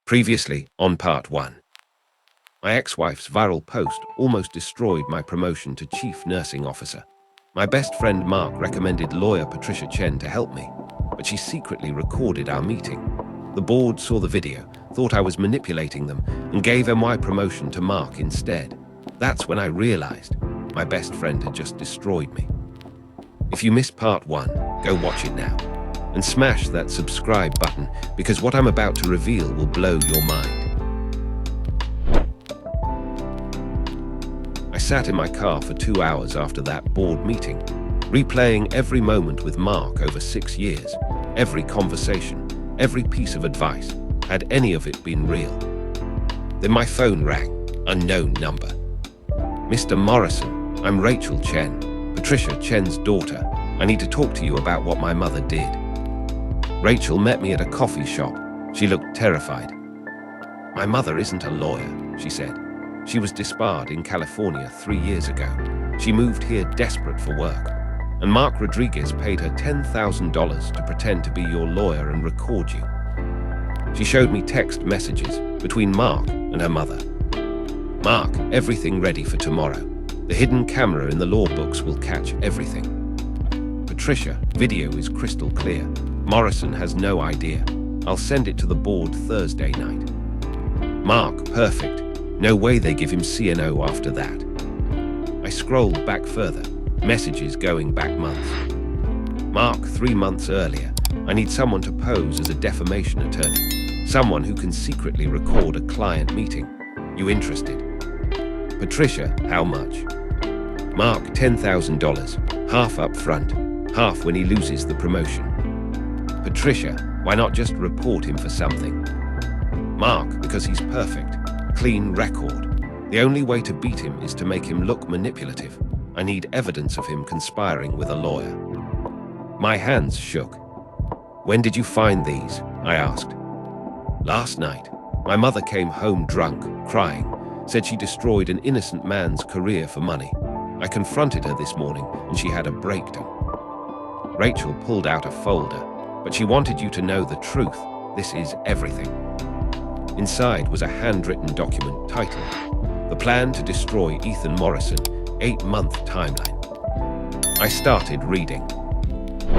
Previously on part 1. My ex-wife's viral post almost destroyed my promotion to Chief Nursing Officer. My best friend Mark recommended lawyer Patricia Chen to help me, but she secretly recorded our meeting. The board saw the video, thought I was manipulating them, and gave my promotion to Mark instead. That's when I realized my best friend had just destroyed me. If you missed part 1, go watch it now. And smash that subscribe button, because what I'm about to reveal will blow your mind. I sat in my car for 2 hours after that board meeting, replaying every moment with Mark over 6 years, every conversation, every piece of advice. Had any of it been real? Then my phone rang, unknown number. Mr. Morrison, I'm Rachel Chen, Patricia Chen's daughter. I need to talk to you about what my mother did. Rachel met me at a coffee shop. She looked terrified. My mother isn't a lawyer, she said. She was disbarred in California 3 years ago. She moved here desperate for work. And Mark Rodriguez paid her $10,000 to pretend to be your lawyer and record you. She showed me text messages between Mark and her mother. Mark, everything ready for tomorrow. The hidden camera in the law books will catch everything. Patricia, video is crystal clear. Morrison has no idea. I'll send it to the board Thursday night. Mark, perfect. No way they give him CNO after that. I scrolled back further, messages going back months. Mark, 3 months earlier. I need someone to pose as a defamation attorney. Someone who can secretly record a client meeting. You interested? Patricia, how much? Mark, $10,000. Half up front, half when he loses the promotion. Patricia, why not just report him for something? Mark, because he's perfect. Clean record. The only way to beat him is to make him look manipulative. I need evidence of him conspiring with a lawyer. My hands shook. When did you find these? I asked. Last night. My mother came home drunk, crying, said she destroyed an innocent man's career for money. I confronted her this morning and she had a breakdown. Rachel pulled out a folder, but she wanted you to know the truth. This is everything. Inside was a handwritten document titled, The Plan to Destroy Ethan Morrison, 8-month timeline. I started reading.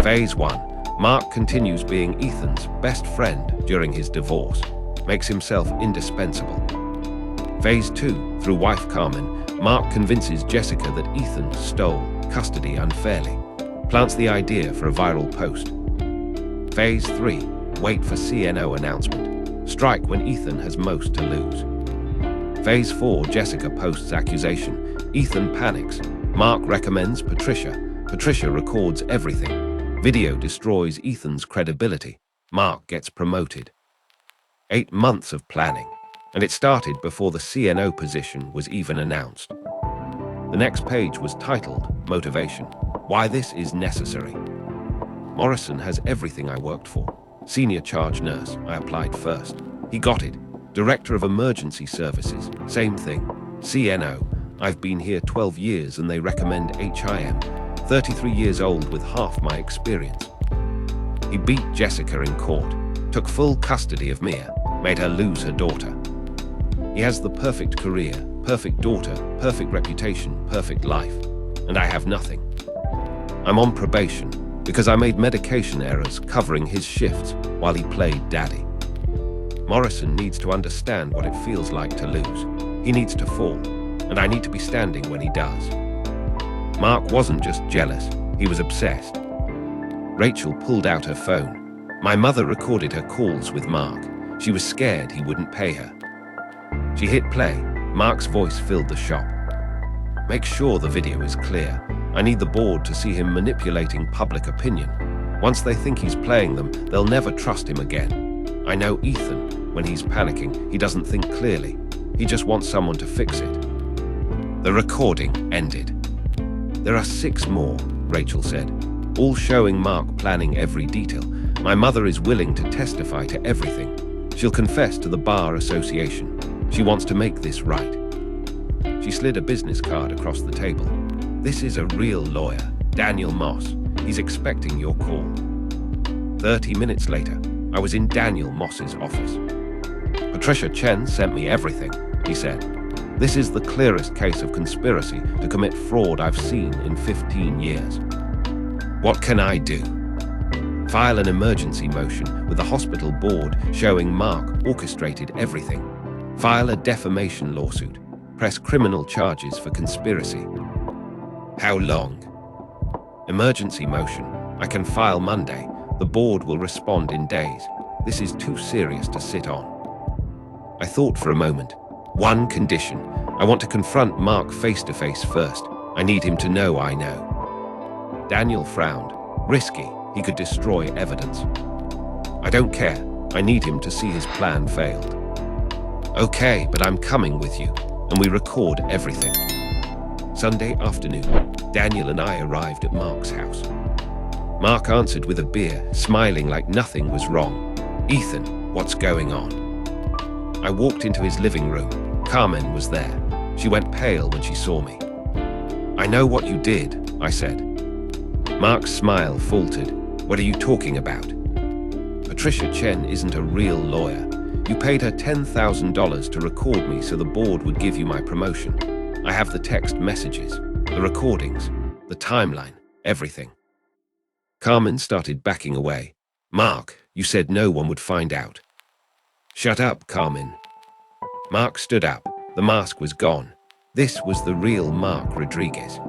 Phase 1. Mark continues being Ethan's best friend during his divorce. Makes himself indispensable. Phase 2. Through wife Carmen, Mark convinces Jessica that Ethan stole custody unfairly. Plants the idea for a viral post. Phase 3. Wait for CNO announcement. Strike when Ethan has most to lose. Phase 4. Jessica posts accusation. Ethan panics. Mark recommends Patricia. Patricia records everything. Video destroys Ethan's credibility. Mark gets promoted. 8 months of planning. And it started before the CNO position was even announced. The next page was titled, Motivation. Why this is necessary. Morrison has everything I worked for. Senior charge nurse, I applied first. He got it. Director of Emergency Services, same thing. CNO, I've been here 12 years and they recommend HIM. 33 years old with half my experience. He beat Jessica in court, took full custody of Mia, made her lose her daughter. He has the perfect career, perfect daughter, perfect reputation, perfect life. And I have nothing. I'm on probation because I made medication errors covering his shifts while he played daddy. Morrison needs to understand what it feels like to lose. He needs to fall, and I need to be standing when he does. Mark wasn't just jealous, he was obsessed. Rachel pulled out her phone. My mother recorded her calls with Mark. She was scared he wouldn't pay her. She hit play. Mark's voice filled the shop. Make sure the video is clear. I need the board to see him manipulating public opinion. Once they think he's playing them, they'll never trust him again. I know Ethan, when he's panicking, he doesn't think clearly. He just wants someone to fix it. The recording ended. There are 6 more, Rachel said, all showing Mark planning every detail. My mother is willing to testify to everything. She'll confess to the Bar Association. She wants to make this right. She slid a business card across the table. This is a real lawyer, Daniel Moss. He's expecting your call. 30 minutes later, I was in Daniel Moss's office. Patricia Chen sent me everything, he said. This is the clearest case of conspiracy to commit fraud I've seen in 15 years. What can I do? File an emergency motion with the hospital board showing Mark orchestrated everything. File a defamation lawsuit. Press criminal charges for conspiracy. How long? Emergency motion. I can file Monday. The board will respond in days. This is too serious to sit on. I thought for a moment. One condition. I want to confront Mark face-to-face first. I need him to know I know. Daniel frowned. Risky. He could destroy evidence. I don't care. I need him to see his plan failed. Okay, but I'm coming with you, and we record everything. Sunday afternoon, Daniel and I arrived at Mark's house. Mark answered with a beer, smiling like nothing was wrong. Ethan, what's going on? I walked into his living room. Carmen was there. She went pale when she saw me. I know what you did, I said. Mark's smile faltered. What are you talking about? Patricia Chen isn't a real lawyer. You paid her $10,000 to record me so the board would give you my promotion. I have the text messages, the recordings, the timeline, everything. Carmen started backing away. Mark, you said no one would find out. Shut up, Carmen. Mark stood up. The mask was gone. This was the real Mark Rodriguez.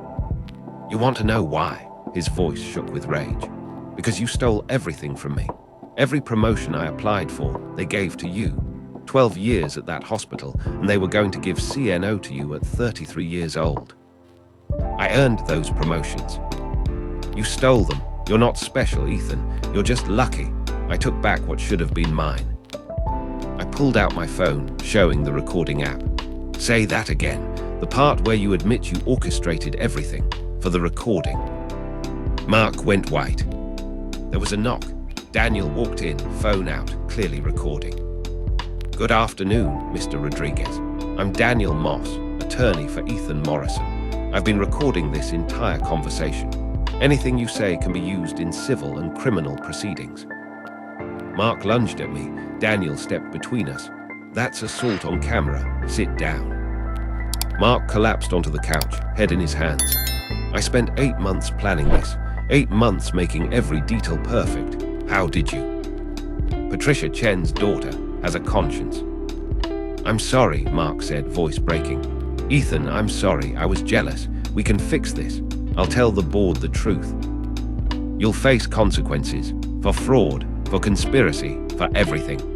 You want to know why? His voice shook with rage. Because you stole everything from me. Every promotion I applied for, they gave to you. 12 years at that hospital, and they were going to give CNO to you at 33 years old. I earned those promotions. You stole them. You're not special, Ethan. You're just lucky. I took back what should have been mine. I pulled out my phone, showing the recording app. Say that again. The part where you admit you orchestrated everything, for the recording. Mark went white. There was a knock. Daniel walked in, phone out, clearly recording. Good afternoon, Mr. Rodriguez. I'm Daniel Moss, attorney for Ethan Morrison. I've been recording this entire conversation. Anything you say can be used in civil and criminal proceedings. Mark lunged at me. Daniel stepped between us. That's assault on camera. Sit down. Mark collapsed onto the couch, head in his hands. I spent 8 months planning this. 8 months making every detail perfect. How did you? Patricia Chen's daughter has a conscience. I'm sorry, Mark said, voice breaking. Ethan, I'm sorry, I was jealous. We can fix this. I'll tell the board the truth. You'll face consequences. For fraud, for conspiracy, for everything.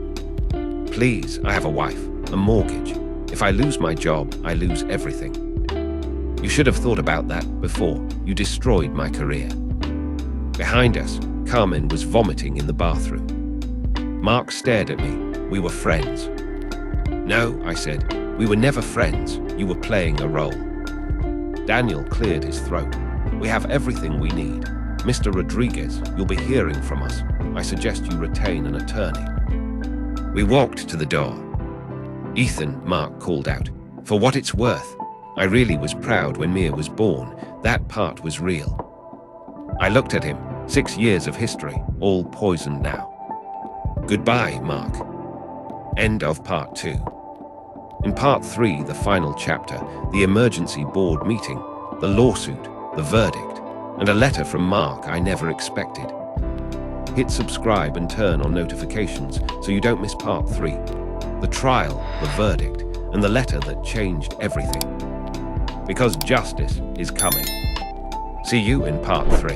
Please, I have a wife, a mortgage. If I lose my job, I lose everything. You should have thought about that before. You destroyed my career. Behind us, Carmen was vomiting in the bathroom. Mark stared at me. We were friends. No, I said, we were never friends. You were playing a role. Daniel cleared his throat. We have everything we need. Mr. Rodriguez, you'll be hearing from us. I suggest you retain an attorney. We walked to the door. Ethan, Mark called out. For what it's worth, I really was proud when Mia was born. That part was real. I looked at him. 6 years of history, all poisoned now. Goodbye, Mark. End of part 2. In part 3, the final chapter, the emergency board meeting, the lawsuit, the verdict, and a letter from Mark I never expected. Hit subscribe and turn on notifications so you don't miss part 3. The trial, the verdict, and the letter that changed everything. Because justice is coming. See you in part 3.